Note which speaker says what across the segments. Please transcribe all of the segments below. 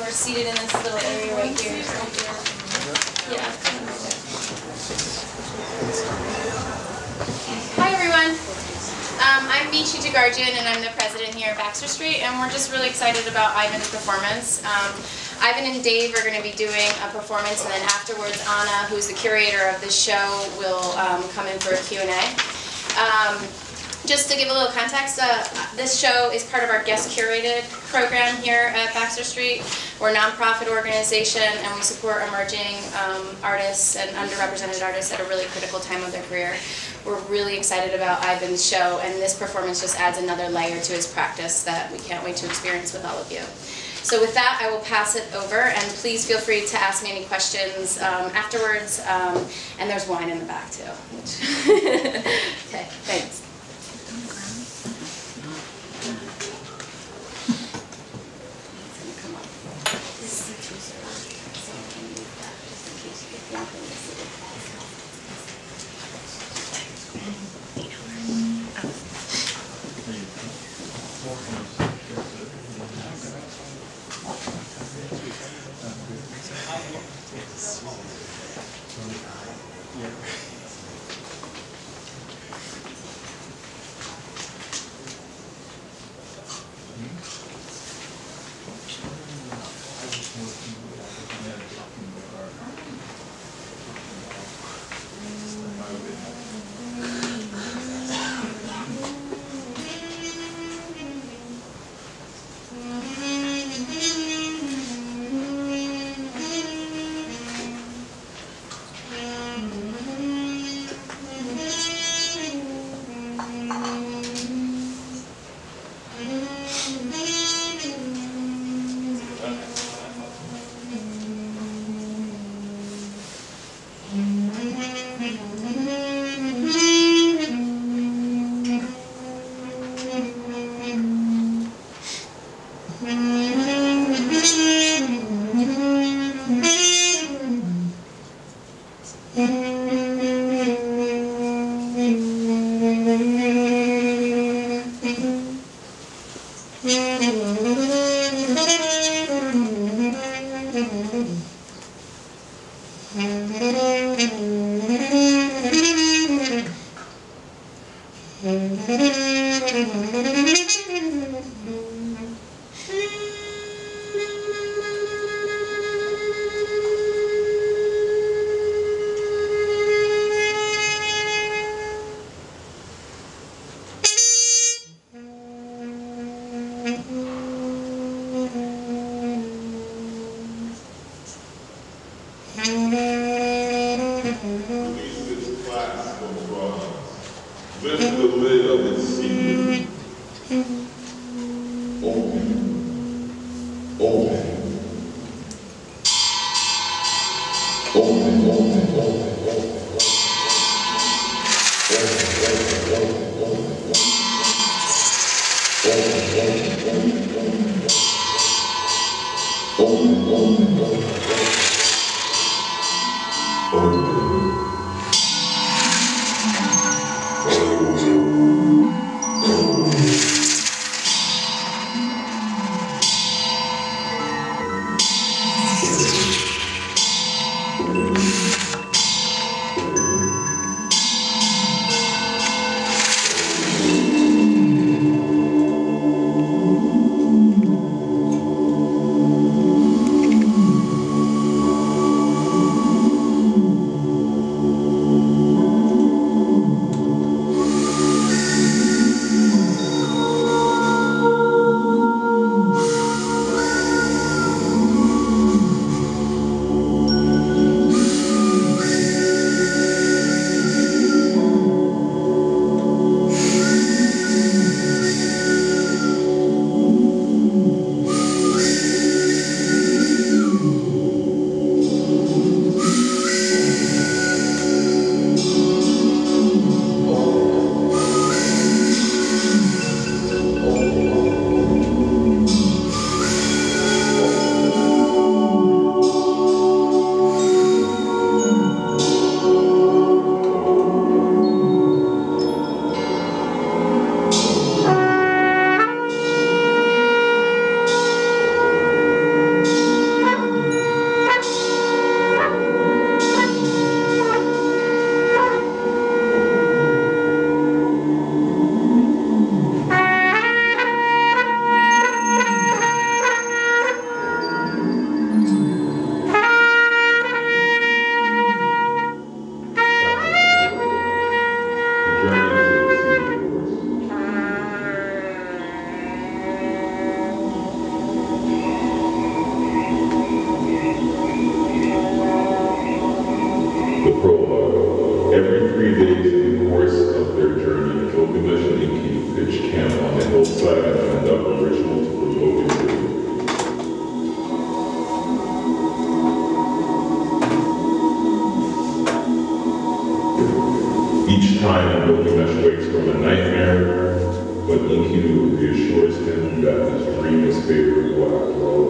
Speaker 1: we're seated in this little area right here. Yeah. Hi everyone. I'm Michi Jagarjian and I'm the president here at Baxter St, and we're just really excited about Ivan's performance. Ivan and Dave are going to be doing a performance, and then afterwards Anna, who's the curator of the show, will come in for a Q&A. Just to give a little context, this show is part of our guest curated program here at Baxter St. We're a nonprofit organization and we support emerging artists and underrepresented artists at a really critical time of their career. We're really excited about Ivan's show, and this performance just adds another layer to his practice that we can't wait to experience with all of you. So with that, I will pass it over, and please feel free to ask me any questions afterwards, and there's wine in the back too. Okay, thanks.
Speaker 2: Lift the lid of its secret. Open. Open. Open, open, open, open, time Gilgamesh wakes from a nightmare, but Enkidu reassures him that his dream is favorable after all.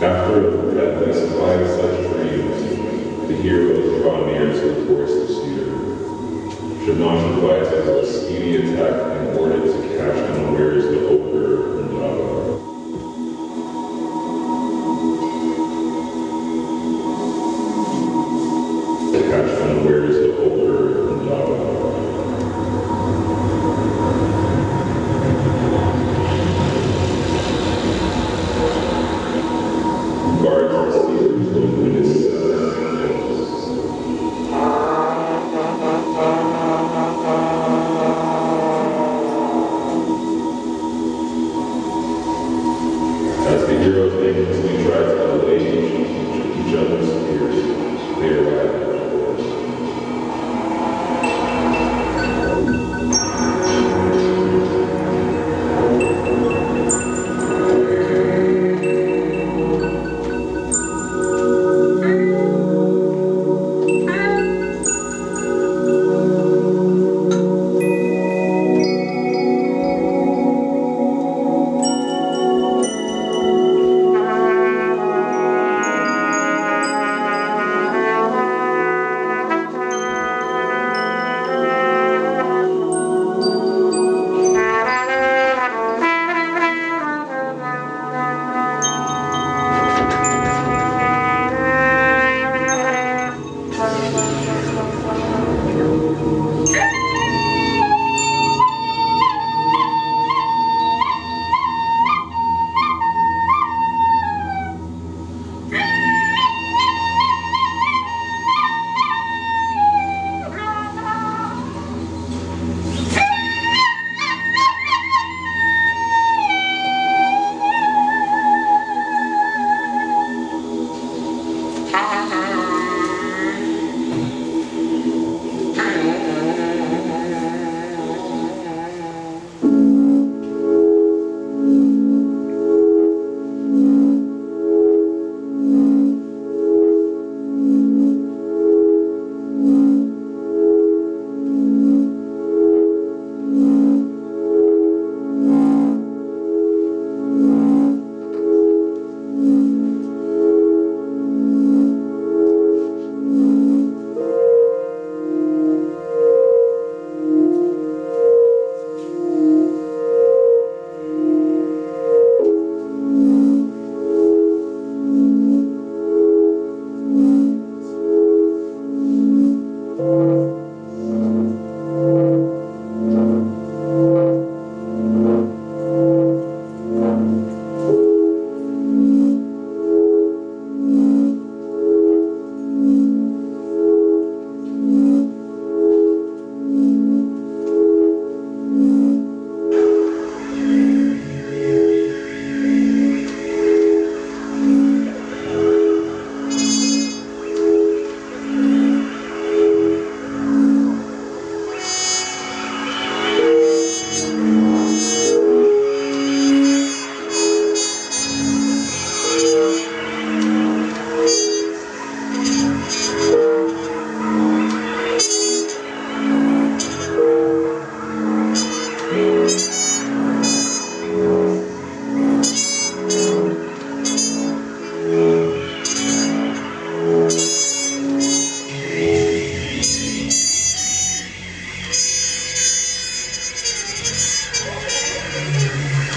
Speaker 2: After at least 5 such dreams, the heroes draw near to the forest of cedar. Shamash advises a speedy attack in order to catch unawares the ogre and Java. Catch unawares the ogre and Java. Guards the cedars with luminous as the heroes aimlessly try to allay each other's fears, they arrive at the forest.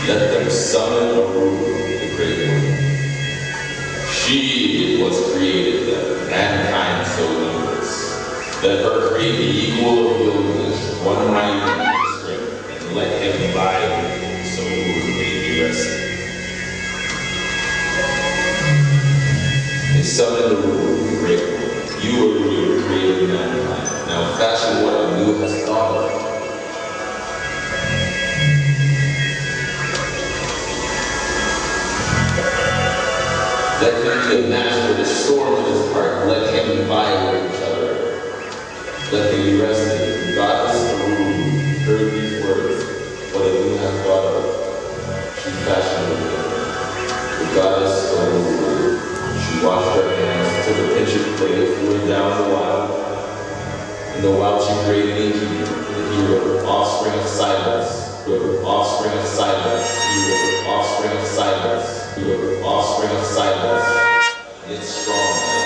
Speaker 3: Let them summon the great one. She was created that mankind so numerous, that her create the equal of Gilgamesh, one mighty strength, and let him abide so may be rested. They summoned the great one. You are the ruler created mankind. Now fashion what anew has thought of. Let him be a master, the sword of his heart. Let him violate each other. Let him be rested. The goddess Forde heard these words. What a new hath thought of. She fashioned it. The goddess Forde, she washed her hands, took a pinch of clay, threw it down the wild, No while she created Inky, you were offspring of silence. You were offspring of silence. You were offspring of silence. You were offspring of silence. It's strong.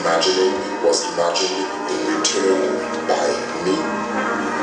Speaker 4: Imagining was imagined in return by me.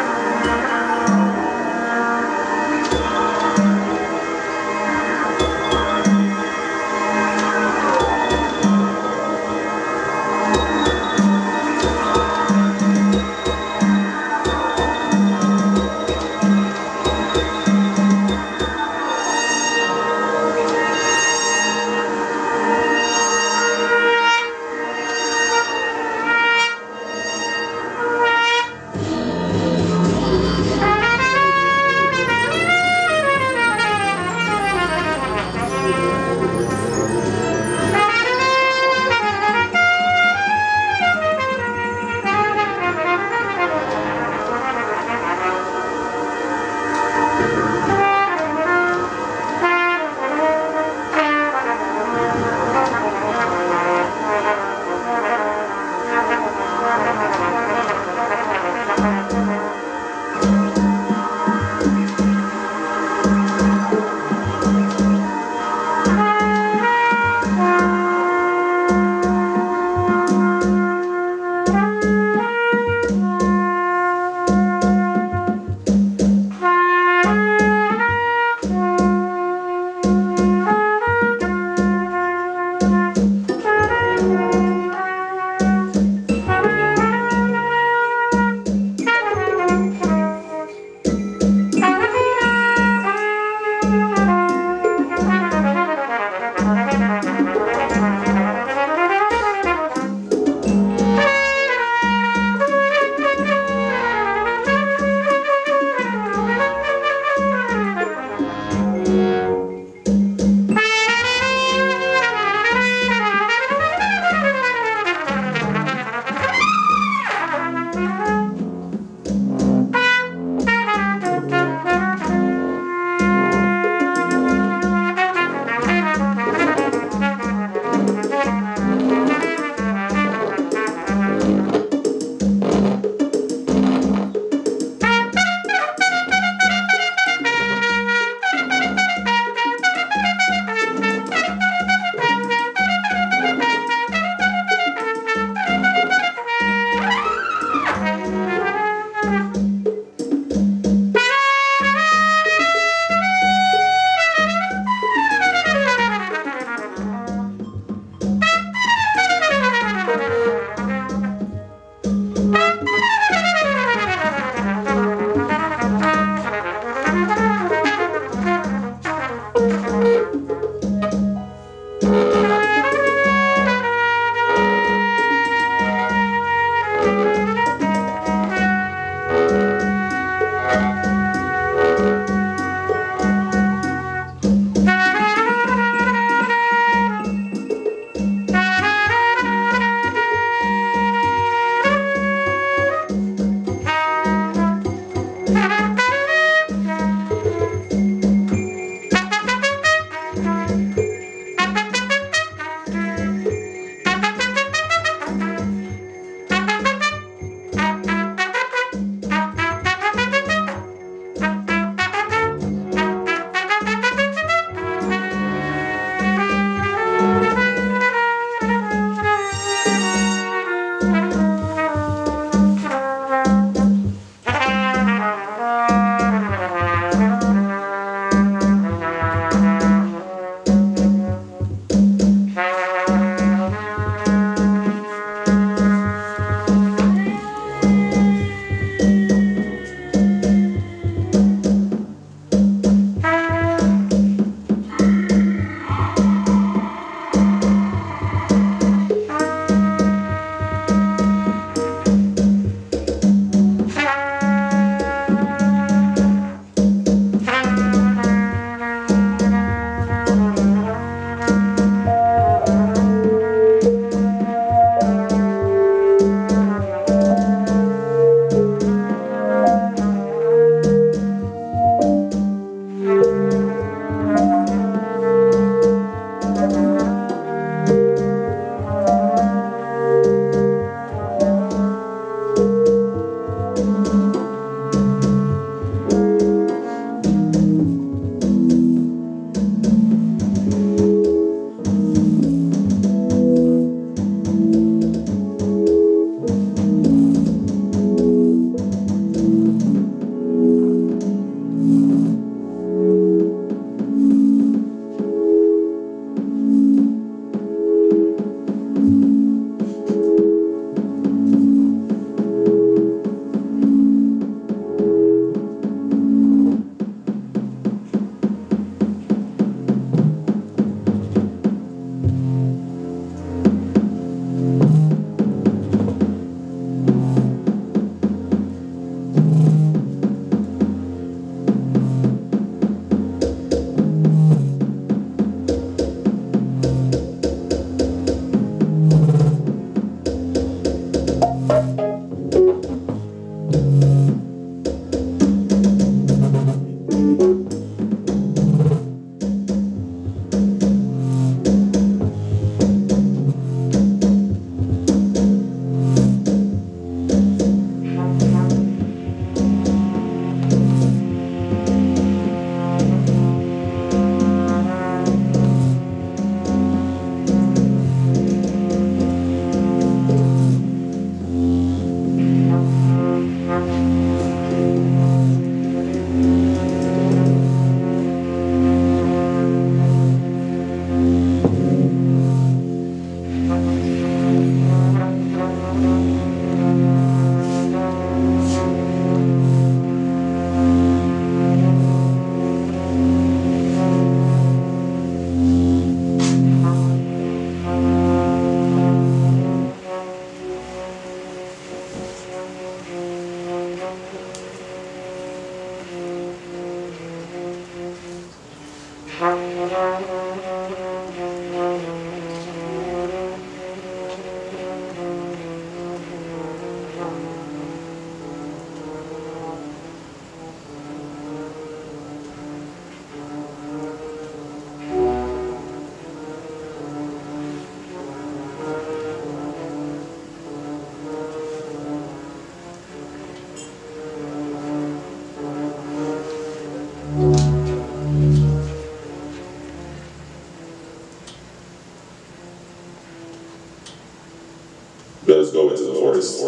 Speaker 4: Let us go into the forest.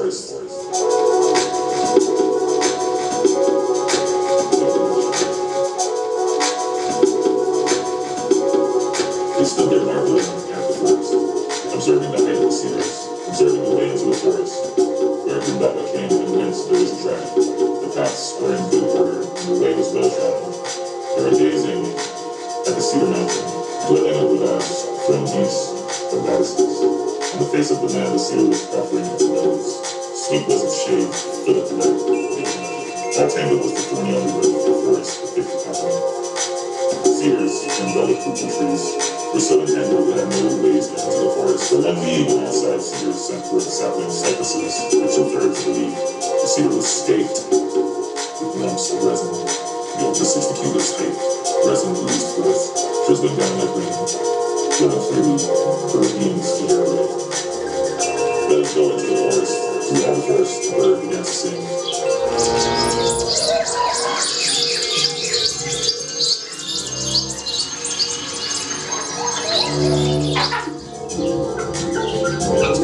Speaker 4: We stood there marveling at the forest, observing the height of the cedars, observing the way into the forest. Wherever Baba came and went, there was a track. The paths were in good order, and the way was well traveled. They were gazing at the cedar mountain, dwelling of the gods, thrown geese, or goddesses. On the face of the man, the cedar was proffering its nose. Sweet was its shade, full of light. All tangled was the thorny undergrowth of the forest, the thick cotton. Cedars and velvet fruitful trees were so entangled that no ways into the forest. For 1 league on all sides, cedars sent forth sapling cypresses for 2/3 of the league. The cedar was staked with lumps of resin. Built to 60 cubits height, resin oozed forth, drizzling down like rain, flowing freely for the beams to their way. Let us go into the forest. Through all the forest, the bird began to sing.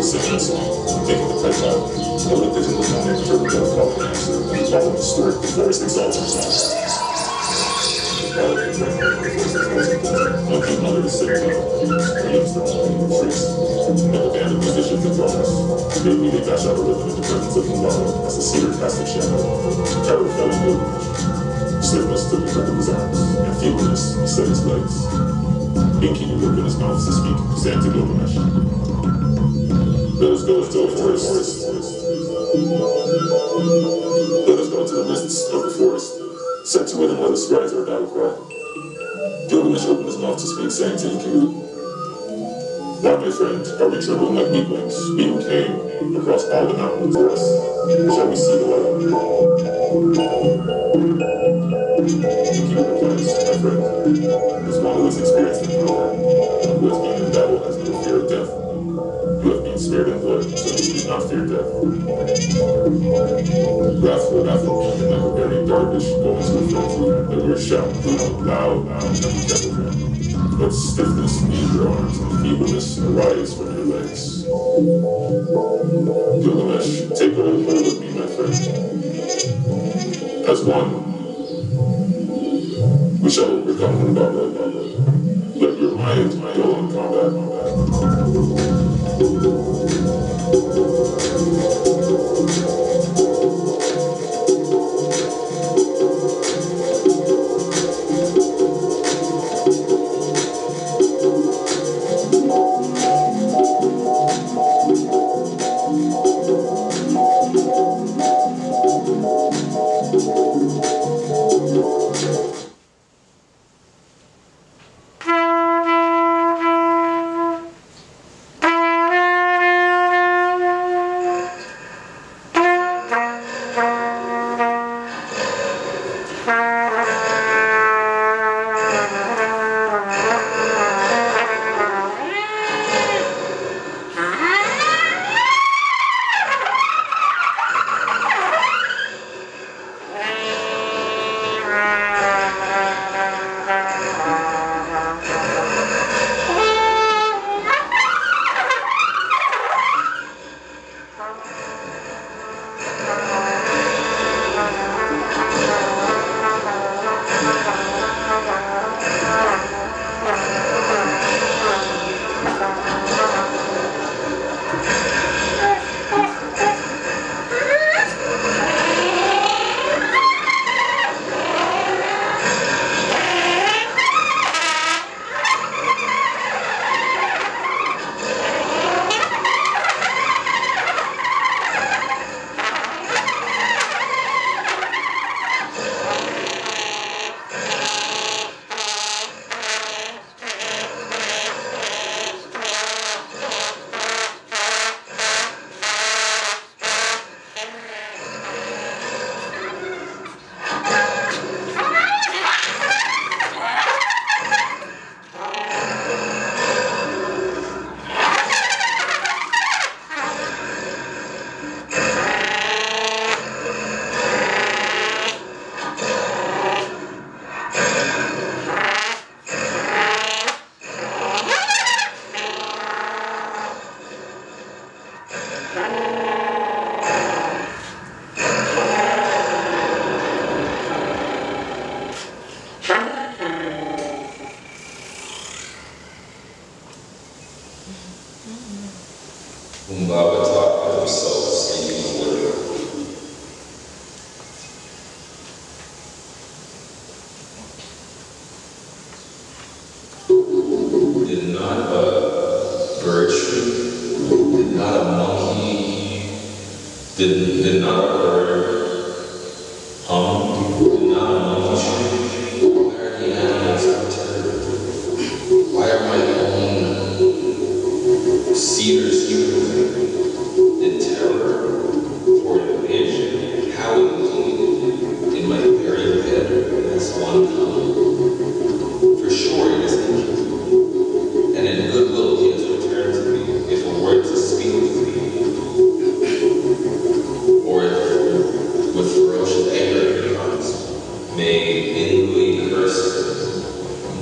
Speaker 4: Singing a song, taking the pipe out. I looked into the morning, heard the dove call an answer. Followed the stork, the forest exalts himself. One came under the sitting down, dreams the only trees. And the band of musicians and drummers. Made me they dash out a rhythm in the presence of Mumbala as the cedar cast its shadow. Terror fell in wilderness. Swiftness took the grip of his arms, and feebleness he set his legs. Inky would open his mouth to speak, saying to Gilgamesh, let us go into the forest. Let us go into the mists of the forest. Set to it and let us rise our battle cry. Gilgamesh opened his mouth to speak, saying to Enkidu, why, my friend, are we trembling like weaklings? We who came across all the mountains for us. Shall we see the light? Enkidu replies, my friend, as one who has experienced in power, one who has been in battle has no fear of death. You have been spared in blood, so you do not fear death. Wrathful, like a very dervish, go into a frenzy, let your shout loud, and be careful. But stiffness leave your arms, and feebleness arise from your legs. Gilgamesh, take hold of me, my friend. As one, we shall overcome Mumbala. Let your mind go in combat.
Speaker 3: Baba taught himself speaking the word. Did not a bird tree, did not a monkey, did not a bird hum, did not a monkey tree? Why are the animals out terror? Why are my own cedars in terror for an vision, howling in my very bed as one come? For sure it is angel. And in goodwill he has returned to me, if a word to speak with me, or if with ferocious anger he comes, may inly curse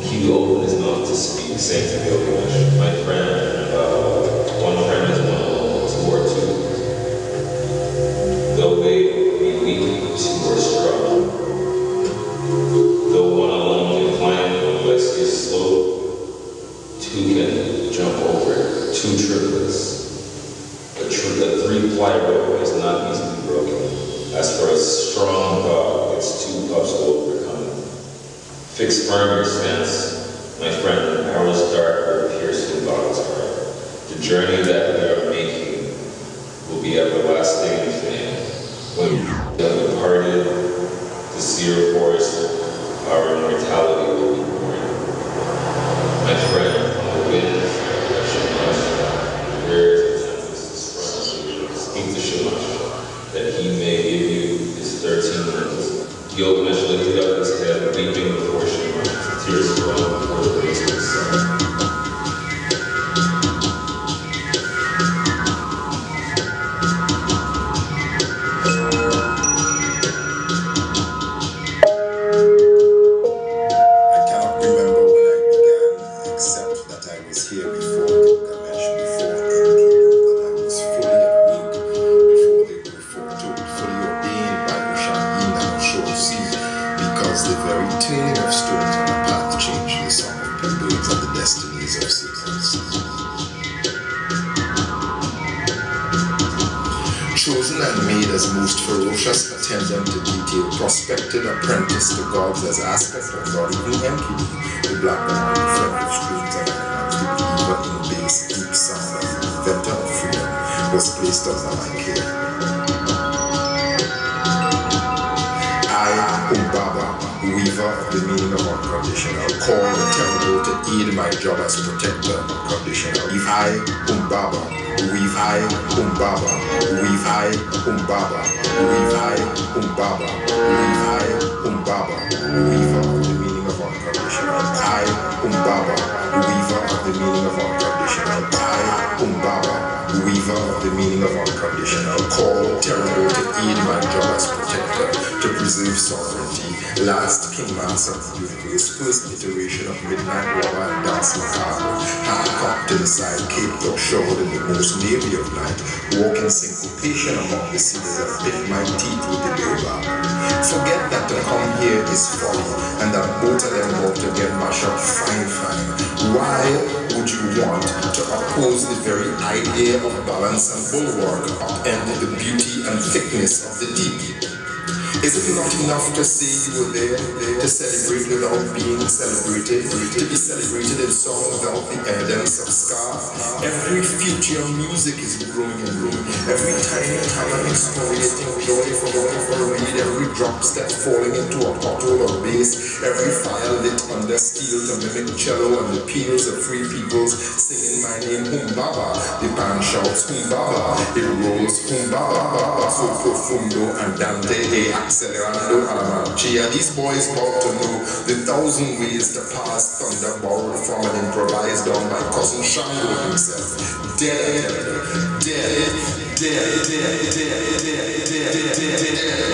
Speaker 3: he will open his mouth to speak, saying to Gilgamesh, my friend, one friend is one alone, two or two. Though they be weak, two are strong. Though one alone can climb a glacier slope, two can jump over it, two triplets. A three-ply rope is not easily broken. As for a strong dog, its two pups will overcome it. Fix firm your stance, my friend, the hour's dark will pierce your body's heart. The journey that we are making will be everlasting in fame. When we have departed to see your forest, our immortality will be born. My friend, on the wind, Shamash, where is the tempest? Speak to Shamash, that he may give you his 13 minutes. Gilgamesh lifted up his head, weeping before Shamash, tears flowing before the rays of the sun.
Speaker 5: Chosen and made as most ferocious attendant to detail, prospected apprentice to gods as aspect of God, even MPD, the black man, the friend of streams and animals, the believer in bass, deep sound, and the inventor of freedom, was placed under my care. I, Umbaba, weaver of the meaning of unconditional, call the terrible to aid my job as protector of unconditional. If I, Umbaba, weave I, Umbaba, weave I, Umbaba, weave I, Umbaba, weave I, Umbaba, weaver of the meaning of unconditional. I, Umbaba, weaver of the meaning of unconditional. I, Umbaba, weaver of the meaning of unconditional. Call terrible to aid my job as protector, to preserve sovereignty. Last King Master of the universe, first iteration of Midnight War and Dance Macabre, handcuffed inside Cape Town, showered in the most navy of night, walking syncopation among the cedars that bit my teeth with the baobab. Forget that to come here is folly, and that both of them ought to get mashed up fine. Why would you want to oppose the very idea of balance and bulwark, upend the beauty and thickness of the deep? Is it not enough to say you were there to celebrate without being celebrated, to be celebrated in song without the evidence of scar? Every future music is growing and growing, every tiny talent excoriating joy for a reed, every drop step falling into a pothole of bass, every fire lit under steel to mimic cello, and the peals of free peoples singing my name, Humbaba. The band shouts Humbaba, it rolls Humbaba, so profundo and Dante accelerando a la marcia. These boys about to know the 1,000 ways to pass thunder borrowed from and improvised on by cousin Shango himself. Dead.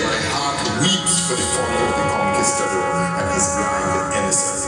Speaker 5: My heart weeps for the fall of the conquistador and his blind innocence.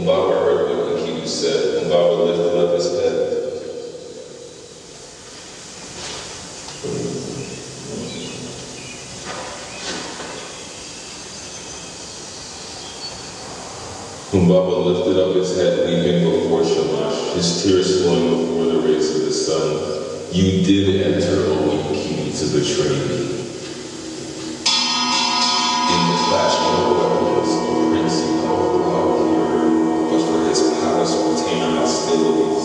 Speaker 3: Umbaba heard what Enkidu said. Umbaba lifted up his head. Umbaba lifted up his head, weeping before Shamash, his tears flowing before the rays of the sun. You did enter, O Enkidu, to betray me. In the clash of weapons, a prince you called out, but for his palace retainer hostilities.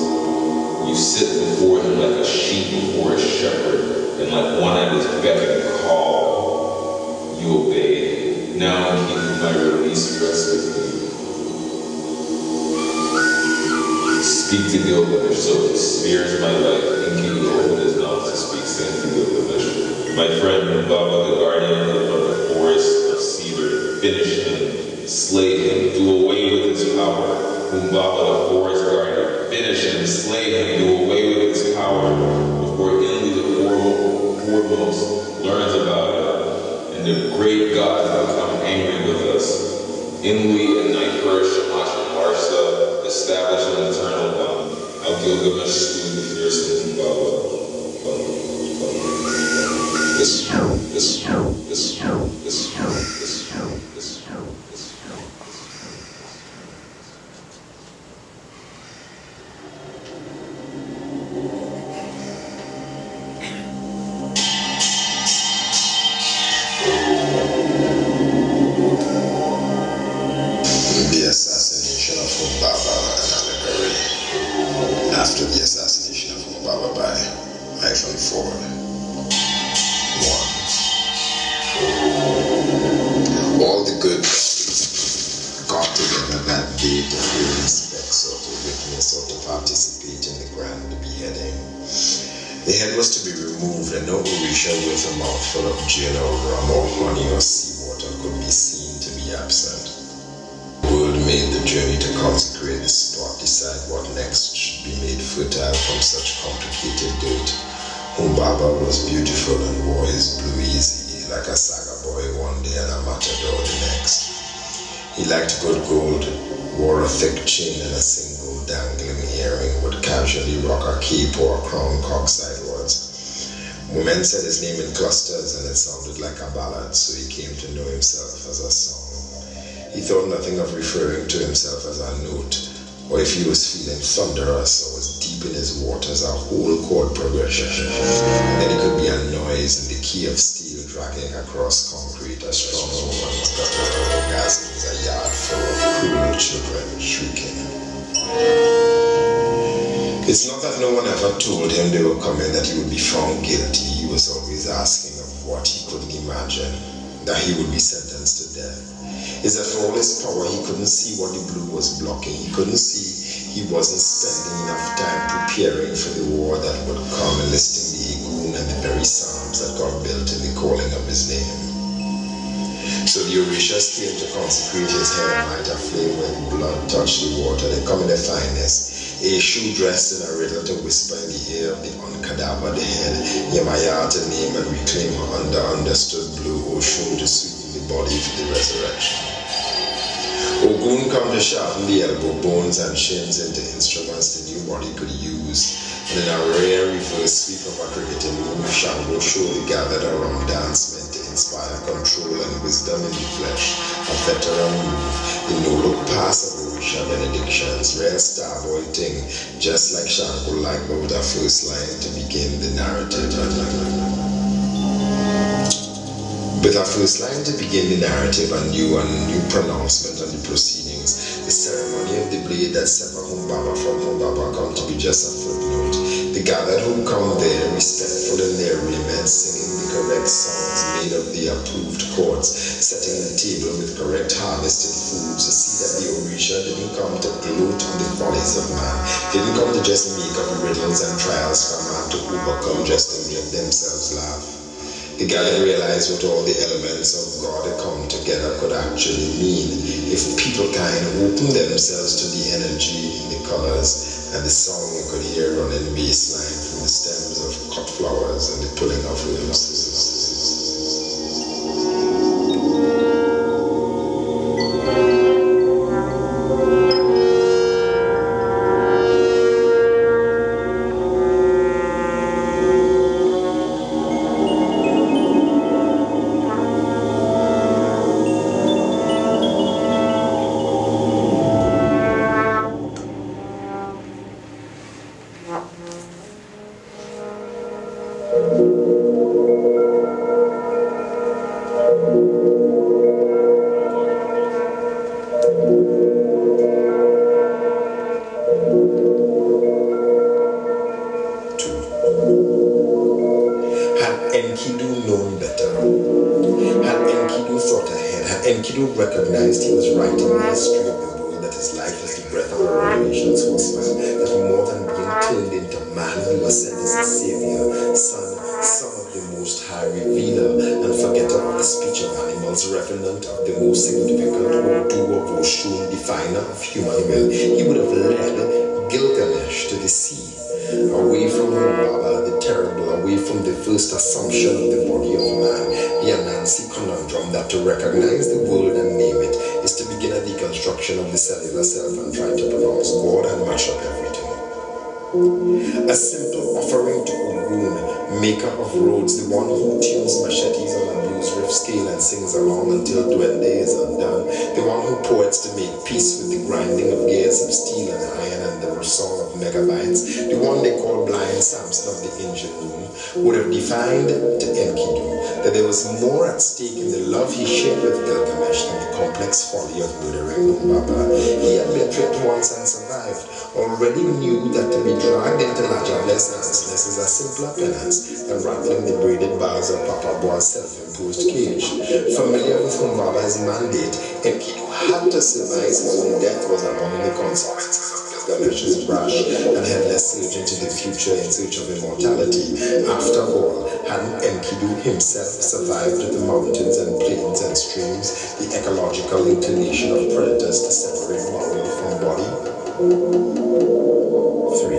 Speaker 3: You sit before him like a sheep before a shepherd, and like one at his beck and call. You obey. Now Enkidu, my release rests with you. Speak to Gilgamesh, so he spares my life. Enkidu opened his mouth to speak, saying to Gilgamesh, my friend Umbaba, the guardian of the forest of cedar, finish him, slay him, do away with his power. Umbaba, the forest guardian, finish him, slay him, do away with his power. Before Enli, the foremost, learns about it, and the great gods become angry with us. Enli and Nightbird, Shamash, and Marsa establish an eternal bond. How Gilgamesh slew the fearsome Umbaba.
Speaker 5: The assassination of Umbaba, an allegory. After the assassination of Umbaba by Forde. 1. All the good got together that day to pay respects or to witness or to participate in the grand beheading. The head was to be removed, and no Orisha with a mouthful of gin or rum or honey or seawater could be seen to be absent. The world made the journey to consecrate the spot, decide what next should be made fertile from such complicated dirt. Umbaba was beautiful and wore his blue easy, like a saga boy one day and a matador the next. He liked good gold, wore a thick chain and a single dangling earring, would casually rock a cape or a crown cocked sidewards. Women said his name in clusters and it sounded like a ballad, so he came to know himself as a song. He thought nothing of referring to himself as a note, or if he was feeling thunderous or was deep in his waters, a whole chord progression. And then it could be a noise in the key of steel dragging across concrete, a strong woman's guttural orgasms, a yard full of cruel children shrieking. It's not that no one ever told him they were coming, that he would be found guilty. He was always asking of what he couldn't imagine, that he would be sentenced to death. Is that for all his power, he couldn't see what the blue was blocking. He couldn't see he wasn't spending enough time preparing for the war that would come, enlisting the Egun and the very psalms that got built in the calling of his name. So the Orishas came to consecrate his hair and light a flame where the blood touched the water. They come in their finest, a shoe dressed in a riddle to whisper in the ear of the uncadavered head, Yemaya to name and reclaim her understood blue ocean to sweeten the body for the resurrection. Ogun come to sharpen the elbow bones and shins into instruments the new body could use, and in a rare reverse sweep of a cricketing move, Shango showed the gathered around dance meant to inspire control and wisdom in the flesh. A veteran move, the no-look pass of Orisha benedictions, real starboy thing, just like Shango liked, but with a first line to begin the narrative. With our first line to begin the narrative, a new pronouncement on the proceedings. The ceremony of the blade that severed Umbaba from Umbaba come to be just a footnote. The gathered who come there, respectful in their raiment, singing the correct songs made of the approved chords, setting the table with correct harvested foods, to see that the Orisha didn't come to gloat on the follies of man, didn't come to just make up riddles and trials for man to overcome just to make themselves laugh. The gathered realized what all the elements of God that come together could actually mean if people kind open themselves to the energy, the colors, and the song you could hear running bass line from the stems of cut flowers and the pulling of roses. writing the history of the world that his life is the breath of a revelation's horseman, that more than being turned into man, he was sent as a savior, son of the Most High, revealer and forgetter of the speech of animals, revenant of the most significant doer of Oshun, definer of human will. He would have led Gilgamesh to the sea, away from Baba the terrible, away from the first assumption of the body of man, the Anansi conundrum that to recognize the world and name it is to begin a deconstruction of the cellular self and try to pronounce God and mash up everything. A simple offering to Ogun, maker of roads, the one who tunes machetes on a blues riff scale and sings along until Duende is undone, the one who poets to make peace with the grinding of gears of steel and iron and the song of megabytes, the one they call blind Samson of the engine room, would have defined to Enkidu that there was more at stake in the love he shared with Gilgamesh than the complex folly of murdering Umbaba. He had been tricked once and survived, already knew that to be dragged into Najabless nonsense is a simpler penance than rattling the braided bars of Papa Boa's self-imposed cage. Familiar with Humbaba's mandate, Enkidu had to surmise his own death was among the consequences of Gilgamesh's rash and headless surge into the future in search of immortality. After all, hadn't Enkidu himself survived the mountains and plains and streams, the ecological inclination of predators to separate marrow from body? 3.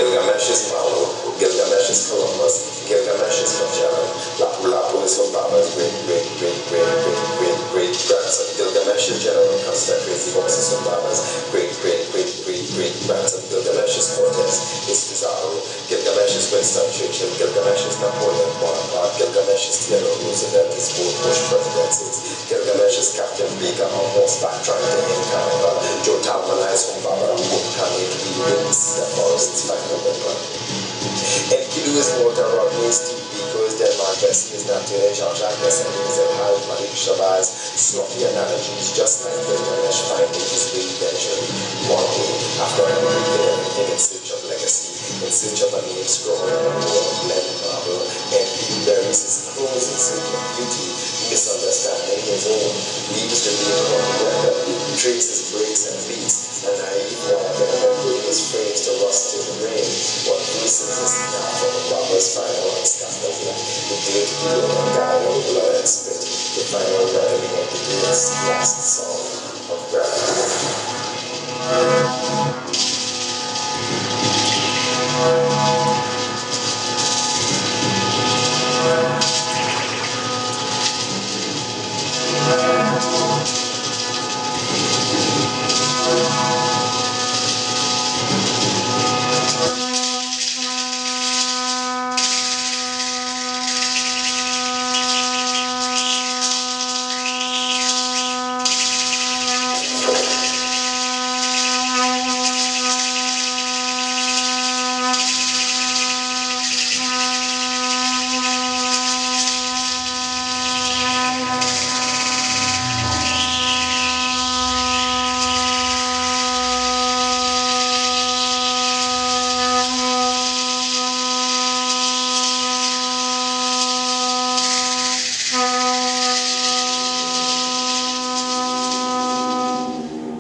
Speaker 5: Gilgamesh is Malo, Gilgamesh is Columbus, Gilgamesh is Magellan, Lapu-Lapu is Humbaba's great-great-great-great-great-grandson, Gilgamesh is General Custer, Crazy Box is Humbaba's great-great-great-great-grandson, Gilgamesh is Cortez, is Pizarro, Gilgamesh is Winston Churchill, Gilgamesh is Napoleon Bonaparte, Gilgamesh is Theodore Roosevelt, is both Bush presidencies, Gilgamesh is Captain Baker on horseback trying to end Carnival, Joe Talman is Humbaba, who can it be the forest's final weapon. Enkidu is Walter Rodney, Steve Biko's Dead Man Bessie is Nature, Jean-Jacques Descending is Hal Malik Shabazz, sloppy analogies, just like Gilgamesh finding his way eventually. One day, after everything in search of legacy, in search of a name scrolling on a wall of blended marble, Enkidu buries his clothes in search of beauty, misunderstanding his own, leaves the labor on the record, traces breaks and beats, and naive bring his frames to rust in the rain. What verses is now from Baba's final unscattered, the dirt below and guy of blood and last song of gratitude.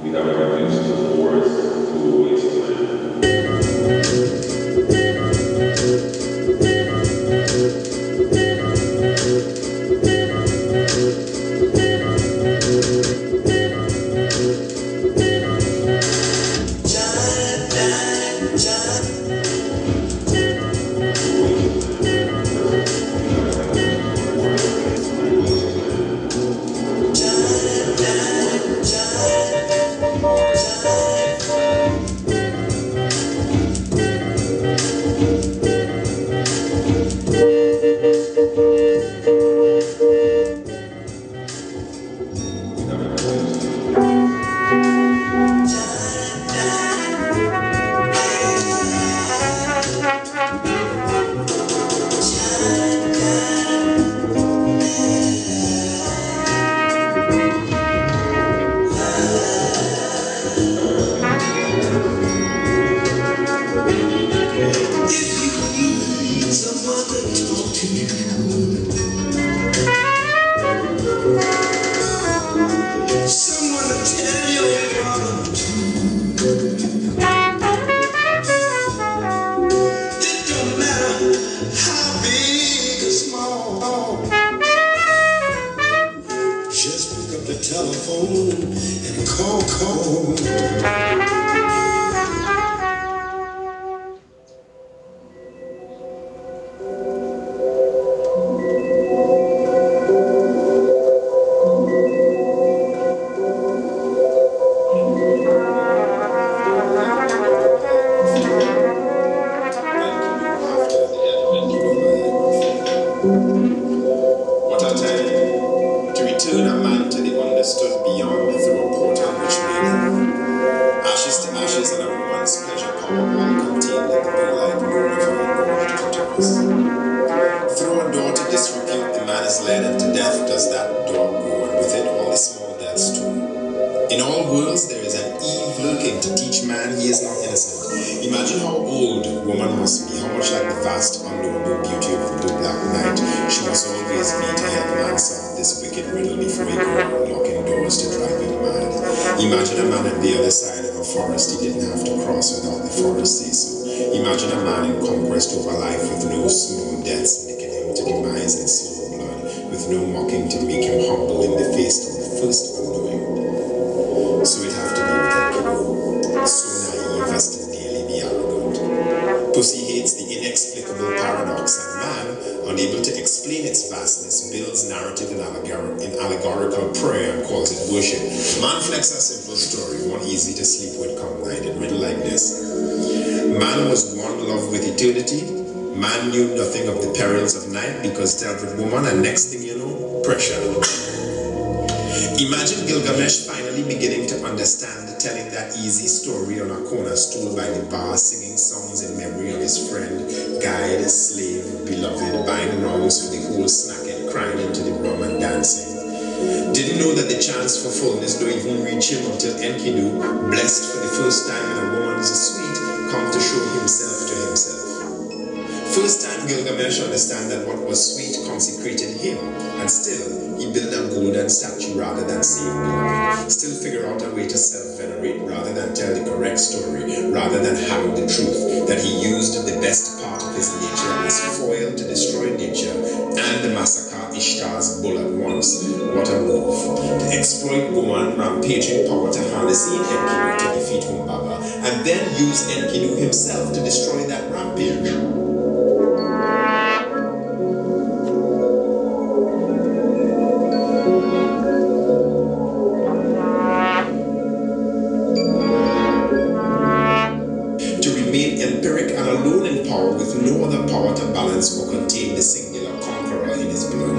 Speaker 2: We have reduced the forest to a wasteland.
Speaker 5: Telephone and call. What a time to return a man to the understood beyond through a portal which made ashes to ashes and a woman's pleasure power all contained in the blue-light moon of her engorged clitoris. Through a door to disrepute, the man is led into death. Does that door go, and with it all the small deaths too? In all worlds there is an Eve lurking to teach man he is not innocent. Imagine how old woman must be, how much like the vast unknowable beauty of the blue black night she must always be to help man solve this wicked riddle before he go unlocking doors to drive him mad. Imagine a man at the other side of a forest he didn't have to cross without the forest say so. Imagine a man in conquest over life with no smooth deaths nicking him to demise in slow blood, with no mocking to make him humble in the face of the first unknowing. So it have to be with Enkidu, so naive as to nearly be arrogant. Pussy hates the inexplicable paradox, and man, unable to explain its vastness, builds narrative in allegorical prayer and calls it worship. Man flex a simple story, one easy to sleep with come night, and riddle like this. Man was one love with eternity. Man knew nothing of the perils of night because dealt with woman, and next thing you know, pressure. Imagine Gilgamesh finally beginning to understand, telling that easy story on a corner stool by the bar, singing songs in memory of his friend, guide, slave, beloved, buying wrongs for the whole snacket, crying into the rum and dancing. Didn't know that the chance for fullness don't even reach him until Enkidu, blessed for the first time in a woman's suite, come to show himself to himself. First time Gilgamesh understand that what was sweet consecrated him, and still He built a golden statue rather than save glory. Still figure out a way to self-venerate rather than tell the correct story, rather than hide the truth, that he used the best part of his nature as foil to destroy nature and massacre Ishtar's bull at once. What a move. To exploit woman rampaging power to harness Enkidu to defeat Humbaba, and then use Enkidu himself to destroy that rampage. To remain empiric and alone in power with no other power to balance or contain the singular conqueror in his blood.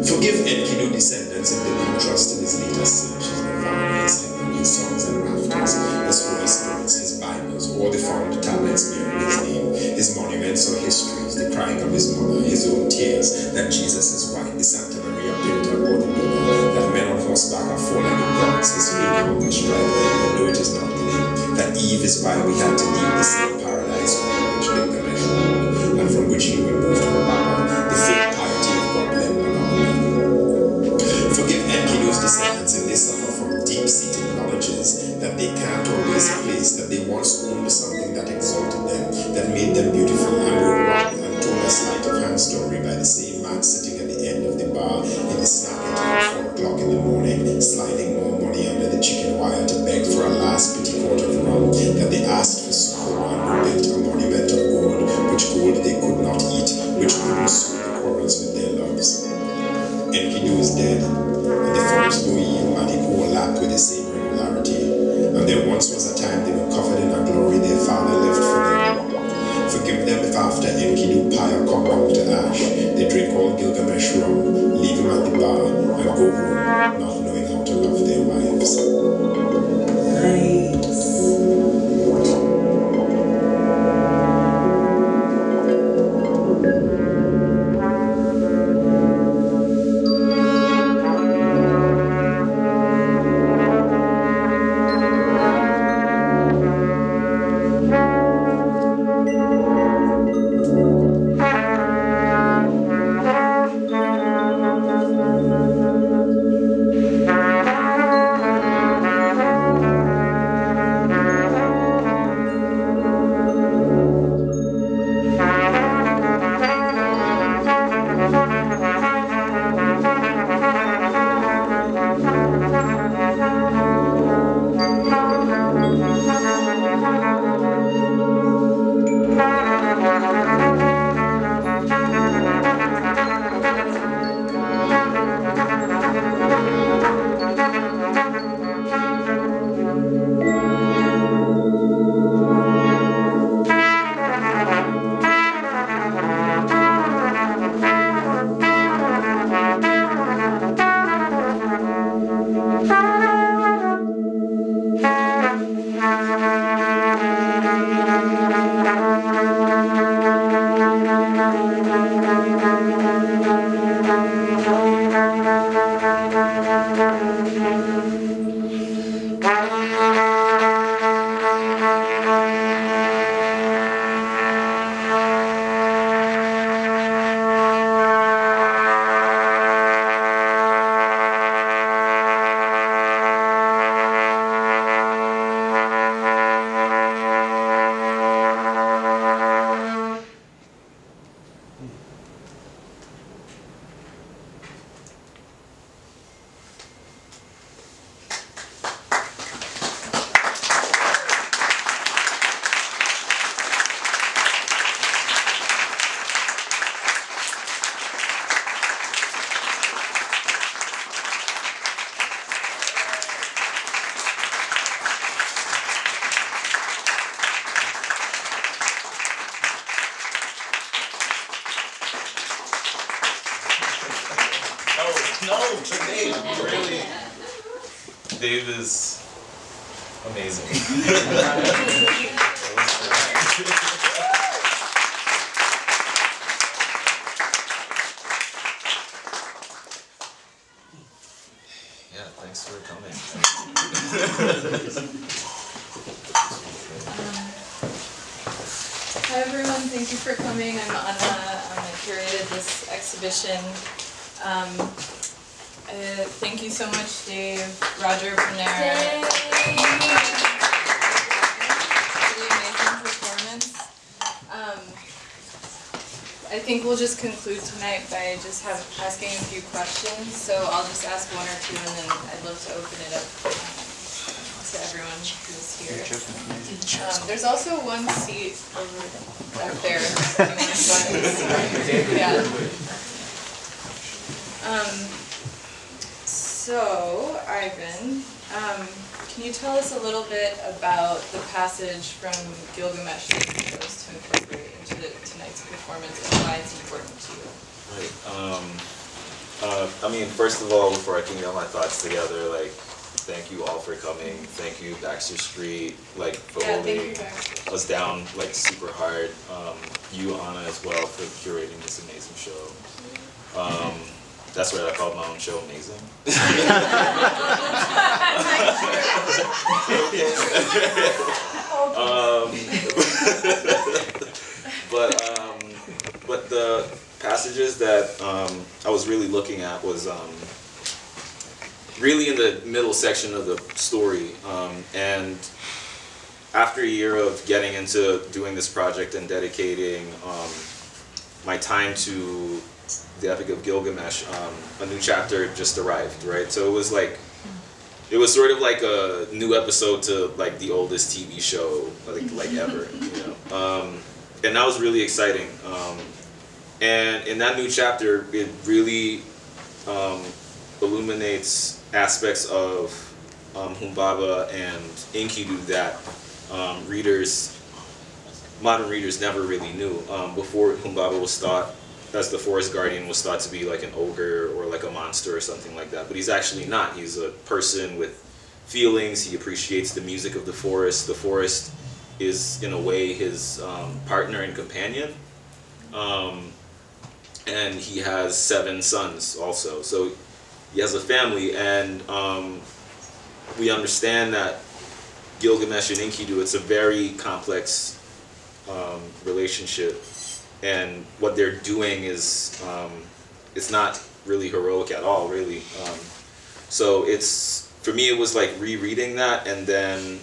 Speaker 5: Forgive Enkidu descendants if they don't trust in his latest searches, Nirvana, his heaven, his songs and rafters, his holy spirits, his Bibles, or the found tablets bearing his name, his monuments or histories, the crying of his mother, his own tears, that Jesus is white, the Santa Maria Pinta or the Nina, that men on horseback are four-legged gods, his fake hunger strife, and no, it is not blame, that Eve is why we had to leave the same paradise from which Gilgamesh ruled, and from which he removed Humbaba, the fake piety of God-led monarchy. Forgive Enkidu's descendants if they suffer from deep-seated knowledges that they can't always place, that they once owned something that exalted them, that made them beautiful, and were robbed and told a sleight of hand story by the same man sitting at the end of the bar in the snack at 4 o'clock in the morning, sliding more money under the chicken wire to beg for a last petty quart of rum, that they asked for succor and were built a monument of gold, which gold they could not eat, which couldn't soothe the quarrels with their loves. Enkidu is dead, and the forest Louis and Madiko lapped with the same regularity, and there once was a time they were covered in a glory their father left for them. Forgive them if after Enkidu pyre come down to ash, they drink all Gilgamesh rum, leave him at the bar, and go home, not knowing how to love their wives.
Speaker 6: Nice.
Speaker 7: No, but Dave, really, Dave is amazing. Yeah, thanks for coming.
Speaker 8: Hi everyone, thank you for coming. I curated this exhibition
Speaker 6: Thank you so much, Dave, Roger, Panera. Really amazing performance. I think we'll just conclude tonight by just asking a few questions. So I'll just ask one or two, and then I'd love to open it up to everyone who's here. There's also one seat over back there. Yeah. So, Ivan, can you tell us a little bit about the passage from Gilgamesh that you chose to incorporate into tonight's performance and why it's important to you?
Speaker 7: Right. I mean, first of all, before I can get my thoughts together, like, thank you all for coming. Thank you, Baxter St, like, for holding us down, like, super hard. You, Anna, as well, for curating this amazing show. That's right, I called my own show amazing. But the passages that I was really looking at was really in the middle section of the story. And after a year of getting into doing this project and dedicating my time to the Epic of Gilgamesh, a new chapter just arrived, right? So it was like, it was sort of like a new episode to like the oldest TV show like ever, you know. And that was really exciting. And in that new chapter, it really illuminates aspects of Humbaba and Enkidu that modern readers never really knew. Before, Humbaba was thought, as the forest guardian, was thought to be like an ogre or like a monster or something like that, but he's actually not. He's a person with feelings. He appreciates the music of the forest. The forest is, in a way, his partner and companion. And he has 7 sons also. So he has a family, and we understand that Gilgamesh and Enkidu, it's a very complex relationship. And what they're doing is, it's not really heroic at all, really. So it's, for me, it was like rereading that and then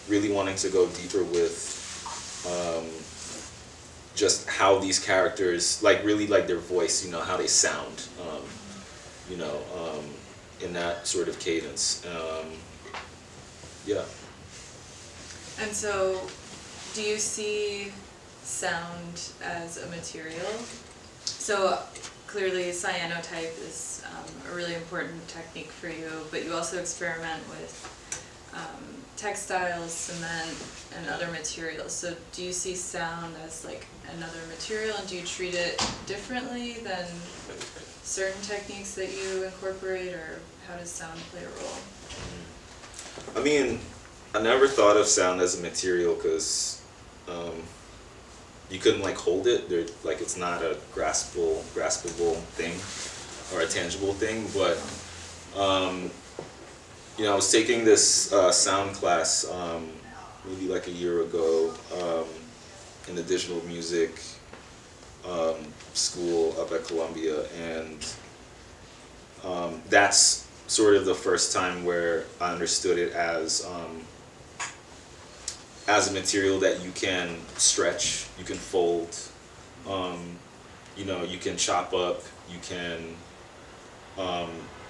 Speaker 7: really wanting to go deeper with just how these characters, like really like their voice, you know, how they sound, you know, in that sort of cadence. Yeah.
Speaker 6: And so, do you see sound as a material? So clearly cyanotype is a really important technique for you, but you also experiment with textiles, cement, and other materials. So do you see sound as like another material, and do you treat it differently than certain techniques that you incorporate, or how does sound play a role?
Speaker 7: I mean, I never thought of sound as a material because you couldn't like hold it. Like it's not a graspable thing or a tangible thing. But you know, I was taking this sound class maybe like a year ago in the digital music school up at Columbia, and that's sort of the first time where I understood it as a material that you can stretch, you can fold, you know, you can chop up, you can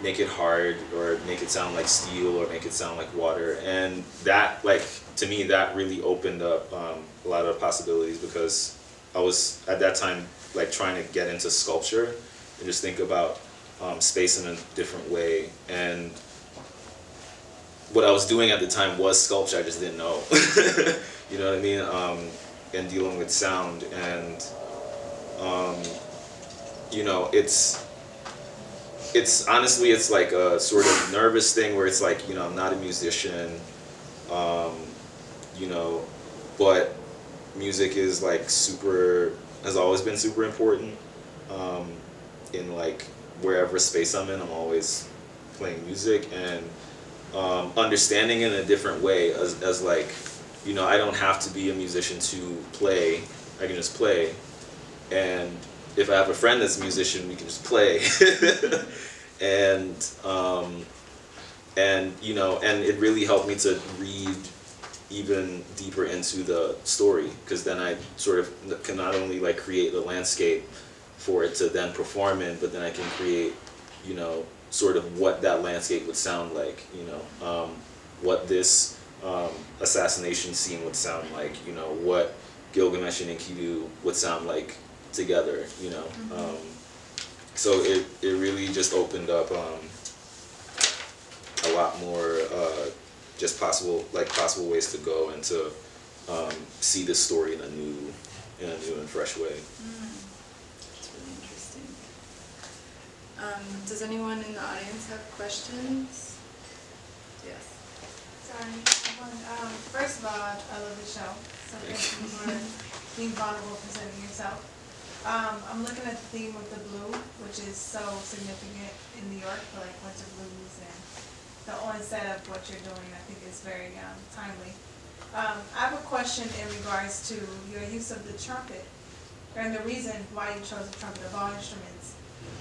Speaker 7: make it hard or make it sound like steel or make it sound like water. And that, like, to me, that really opened up a lot of possibilities, because I was at that time like trying to get into sculpture and just think about space in a different way. And what I was doing at the time was sculpture, I just didn't know. You know what I mean? And dealing with sound, and you know, it's honestly, it's like a sort of nervous thing where it's like, you know, I'm not a musician, you know, but music is like has always been super important in like wherever space I'm in. I'm always playing music and understanding it in a different way as like, you know, I don't have to be a musician to play. I can just play, and if I have a friend that's a musician, we can just play. and you know, and it really helped me to read even deeper into the story, because then I sort of can not only like create the landscape for it to then perform in, but then I can create, you know, sort of what that landscape would sound like, you know, what this assassination scene would sound like, you know, what Gilgamesh and Enkidu would sound like together, you know. So it really just opened up a lot more just possible ways to go and to see this story in a new and fresh way.
Speaker 6: That's really interesting. Does anyone in the audience have questions? Yes.
Speaker 8: Sorry. First of all, I love the show. So thank you for being vulnerable, presenting yourself. I'm looking at the theme of the blue, which is so significant in New York for like winter blues, and the onset of what you're doing, I think, is very timely. I have a question in regards to your use of the trumpet and the reason why you chose the trumpet of all instruments.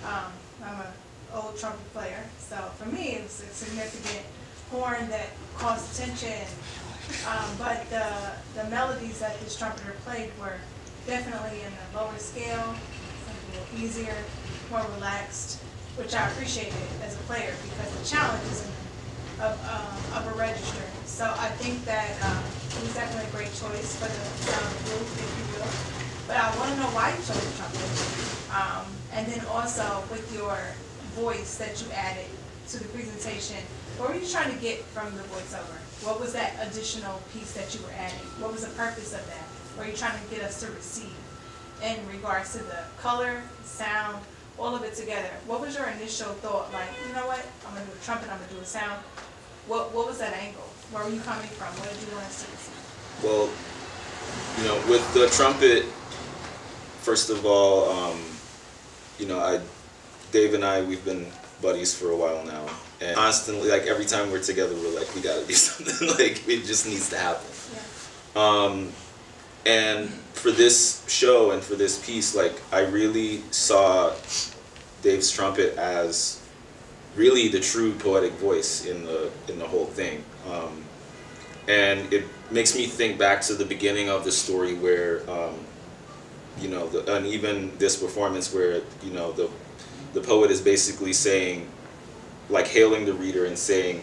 Speaker 8: I'm an old trumpet player, so for me it was a significant horn that caused attention, but the melodies that this trumpeter played were definitely in a lower scale, something a little easier, more relaxed, which I appreciated as a player because the challenge is in upper register. So I think that it was definitely a great choice for the sound of blue, if you will. But I want to know why you chose the trumpet. And then also with your voice that you added to the presentation, what were you trying to get from the voiceover? What was that additional piece that you were adding? What was the purpose of that? What are you trying to get us to receive in regards to the color, sound, all of it together? What was your initial thought? Like, you know what? I'm going to do a trumpet, I'm going to do a sound. What was that angle? Where were you coming from? What did you want us to receive?
Speaker 7: Well, you know, with the trumpet, first of all, you know, Dave and I, we've been buddies for a while now, and constantly, like every time we're together, we're like, we gotta do something. Like it just needs to happen. Yeah. And for this show and for this piece, like I really saw Dave's trumpet as really the true poetic voice in the whole thing, and it makes me think back to the beginning of the story where, you know, and even this performance where, you know, the poet is basically saying, like hailing the reader and saying,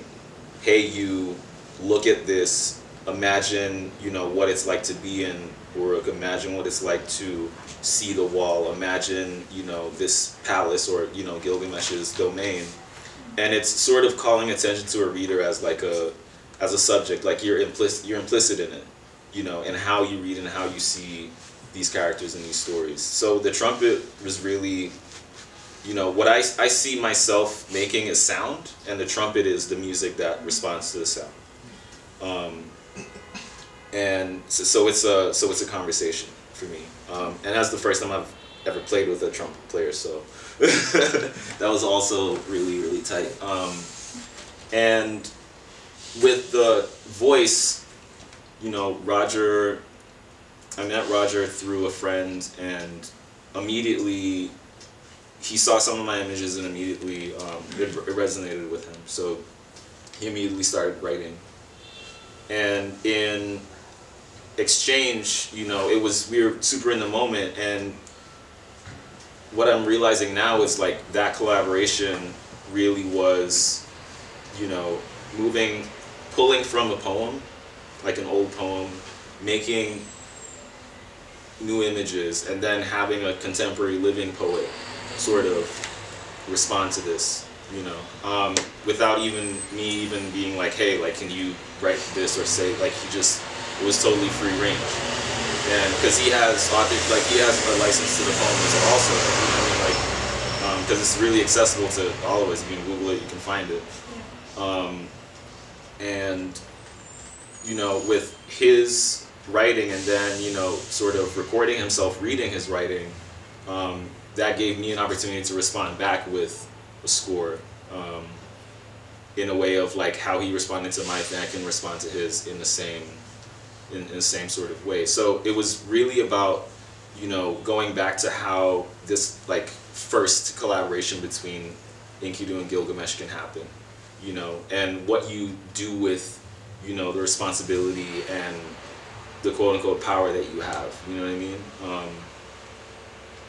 Speaker 7: hey, you, look at this, imagine, you know, what it's like to be in, or imagine what it's like to see the wall, imagine, you know, this palace, or, you know, Gilgamesh's domain. And it's sort of calling attention to a reader as like as a subject, like you're implicit in it, you know, and how you read and how you see these characters in these stories. So the trumpet was really, you know, what I see myself making is sound, and the trumpet is the music that responds to the sound. And so it's a conversation for me. And that's the first time I've ever played with a trumpet player, so that was also really, really tight. And with the voice, you know, I met Roger through a friend, and immediately he saw some of my images, and immediately it resonated with him. So he immediately started writing. And in exchange, you know, we were super in the moment, and what I'm realizing now is like that collaboration really was, you know, pulling from a poem, like an old poem, making new images, and then having a contemporary living poet sort of respond to this, you know, without me even being like, hey, like, can you write this or say, like, it was totally free range. And because he has a license to the poems also, you know what I mean, like, because it's really accessible to all of us. You can Google it, you can find it. And, you know, with his writing, and then, you know, sort of recording himself reading his writing, that gave me an opportunity to respond back with a score, in a way of like how he responded to my thing, I can respond to his in the same sort of way. So it was really about, you know, going back to how this like first collaboration between Enkidu and Gilgamesh can happen, you know, and what you do with, you know, the responsibility and the quote unquote power that you have, you know what I mean?